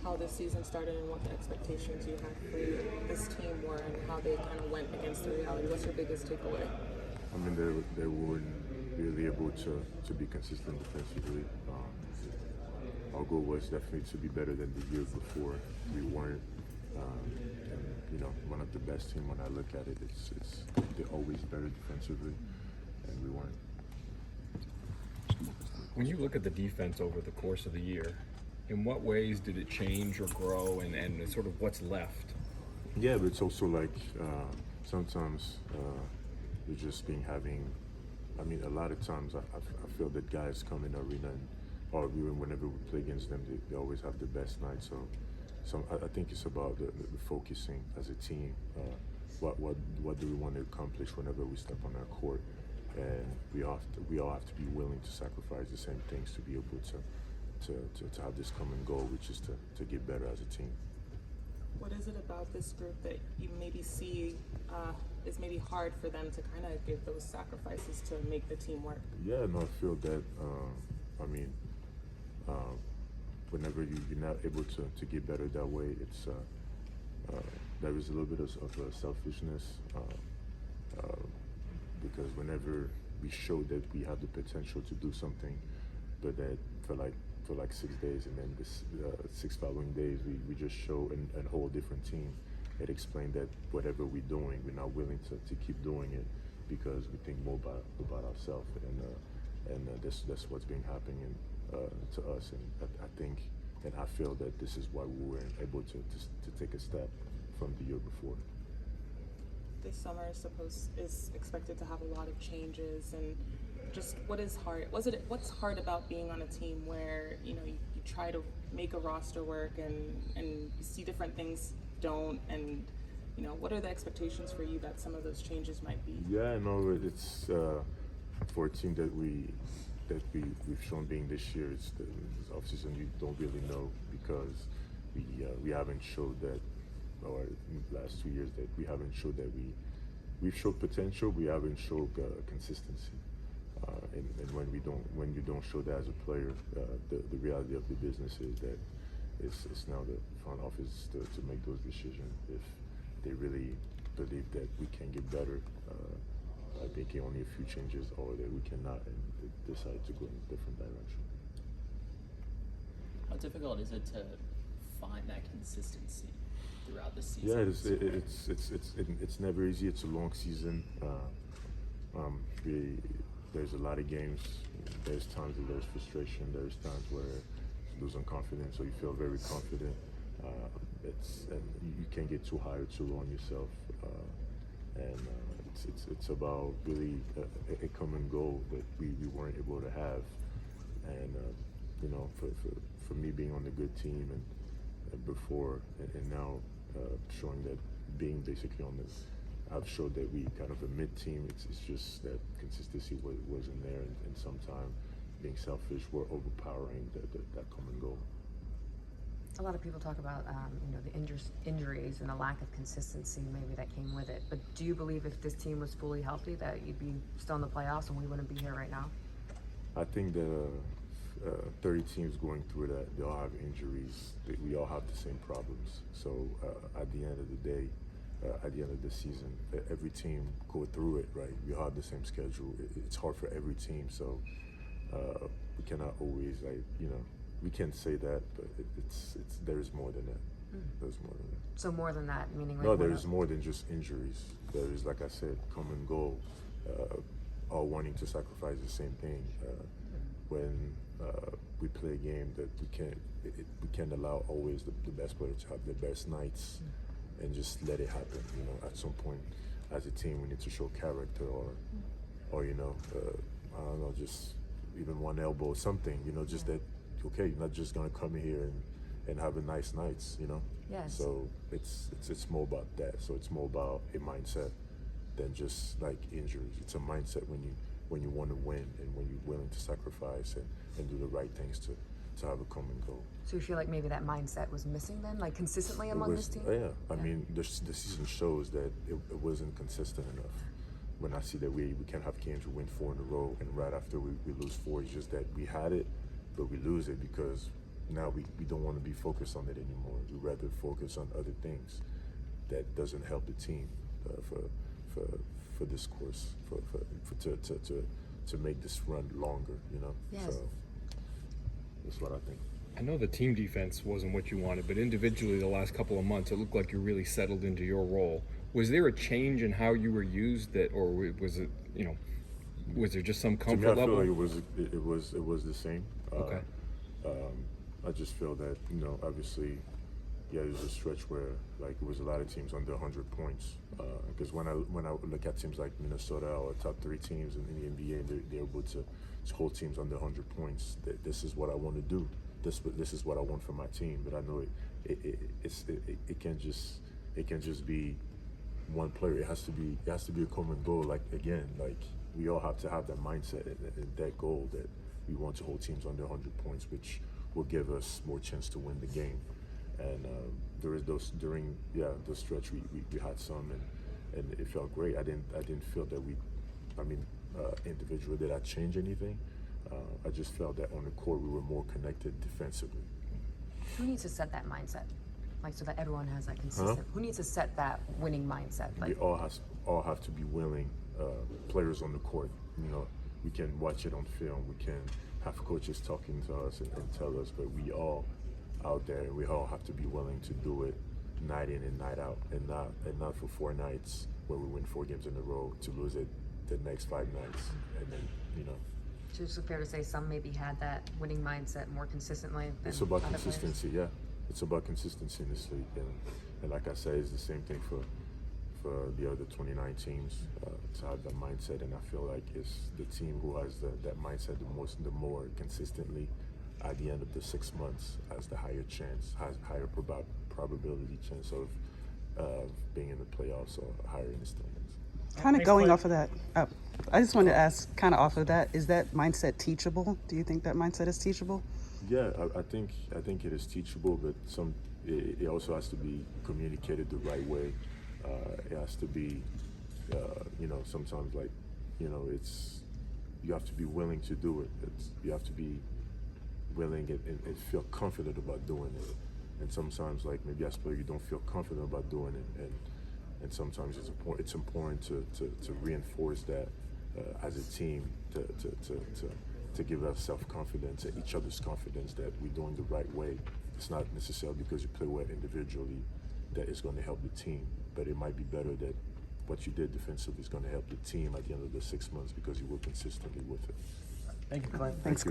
how this season started and what the expectations you had for this team were and how they kind of went against the reality. What's your biggest takeaway? I mean, they weren't really able to be consistent defensively. Our goal was definitely to be better than the year before. We weren't. And, one of the best team when I look at it, they're always better defensively, and we weren't. When you look at the defense over the course of the year, in what ways did it change or grow, and sort of what's left? Yeah, but it's also like sometimes we're just having. I mean, a lot of times I feel that guys come in the arena or even whenever we play against them, they always have the best night. So I think it's about the focusing as a team. What do we want to accomplish whenever we step on our court, and we all have to be willing to sacrifice the same things to be able to have this common goal, which is to get better as a team. What is it about this group that you maybe see is maybe hard for them to kind of give those sacrifices to make the team work? Yeah, no, I feel that. I mean, whenever you're not able to get better that way, it's there is a little bit of selfishness because whenever we show that we have the potential to do something, but that for like 6 days, and then this 6 following days we just show a whole different team. It explained that whatever we're doing, we're not willing to keep doing it because we think more about ourselves, and that's what's been happening to us. And I think, and I feel that this is why we weren't able to take a step from the year before. This summer is expected to have a lot of changes, and just what is hard? What's hard about being on a team where you try to make a roster work and you see different things don't, and what are the expectations for you that some of those changes might be? Yeah, no, it's for a team that we've shown being this year. It's the offseason you don't really know because we haven't showed that, or in the last 2 years that we haven't showed that we've showed potential. We haven't showed consistency, and when you don't show that as a player, the reality of the business is that it's now the front office to make those decisions if they really believe that we can get better. I think only a few changes, or that we cannot, and they decide to go in a different direction. How difficult is it to find that consistency throughout the season? Yeah, it's never easy. It's a long season. There's a lot of games. There's times that there's frustration. There's times where you lose confidence, or you feel very confident. And you can't get too high or too low on yourself. It's about really a common goal that we weren't able to have. And for me being on a good team and before and now showing that being basically on this, I've showed that we kind of a mid-team. It's just that consistency wasn't there, and sometimes being selfish, we're overpowering that common goal. A lot of people talk about the injuries and the lack of consistency maybe that came with it. But do you believe if this team was fully healthy that you'd be still in the playoffs and we wouldn't be here right now? I think that 30 teams going through that, they all have injuries. We all have the same problems. So at the end of the day, at the end of the season, every team go through it, right? We all have the same schedule. It's hard for every team, so we cannot always, we can't say that, but there is more than that. There's more than that. So more than that, meaning no, there is more than just injuries. There is, like I said, common goal, all wanting to sacrifice the same thing. When we play a game that we can't allow always the best player to have the best nights and just let it happen. At some point, as a team, we need to show character, or I don't know, just even one elbow or something. Just that. Okay, you're not just gonna come here and have a nice nights, Yes. So it's more about that. So it's more about a mindset than just like injuries. It's a mindset when you want to win and when you're willing to sacrifice and do the right things to have a common goal. So you feel like maybe that mindset was missing then, like consistently among this team? Yeah, I mean the season shows that it wasn't consistent enough. When I see that we can't have games, we win 4 in a row, and right after we lose 4, it's just that we had it, but we lose it because now we don't want to be focused on it anymore. We rather focus on other things that doesn't help the team for this course to make this run longer. Yes. So that's what I think. I know the team defense wasn't what you wanted, but individually the last couple of months, it looked like you really settled into your role. Was there a change in how you were used or was it, was there just some To comfort me, I level? feel like it was the same. Okay. I just feel that obviously, yeah, there's a stretch where like it was a lot of teams under 100 points. Because when I look at teams like Minnesota or top 3 teams in the NBA, they're able to score teams under 100 points. This is what I want to do. This is what I want for my team. But I know it can't just be one player. It has to be a common goal. Like again, like we all have to have that mindset and that goal that we want to hold teams under 100 points, which will give us more chance to win the game. And there is those during those stretch we had some and it felt great. I didn't feel that individually did I change anything. I just felt that on the court we were more connected defensively. Who needs to set that mindset? Like so that everyone has that consistent. Who needs to set that winning mindset? Like We all have to be willing players on the court. We can watch it on film. We can have coaches talking to us and tell us, but we all out there, and we all have to be willing to do it night in and night out, and not for 4 nights where we win 4 games in a row to lose it the next 5 nights, and then so it's fair to say some maybe had that winning mindset more consistently than it's about other players? consistency. Yeah, it's about consistency in this league, and like I said, it's the same thing for the other 29 teams to have that mindset, and I feel like it's the team who has that mindset the more consistently at the end of the 6 months has the higher chance, has higher probability chance of being in the playoffs or higher in the standings. Kind of Hey, going Clint. off of that, I just wanted to ask, kind of off of that, is that mindset teachable? Do you think that mindset is teachable? Yeah, I think it is teachable, but it also has to be communicated the right way. It has to be, sometimes like, it's you have to be willing to do it. You have to be willing and feel confident about doing it. And sometimes, like maybe as a player, you don't feel confident about doing it, and sometimes it's important to reinforce that as a team to give us self-confidence and each other's confidence that we're doing the right way. It's not necessarily because you play well individually that it's going to help the team, but it might be better that what you did defensively is going to help the team at the end of the 6 months because you work consistently with it. Thank you, Clint. Thanks.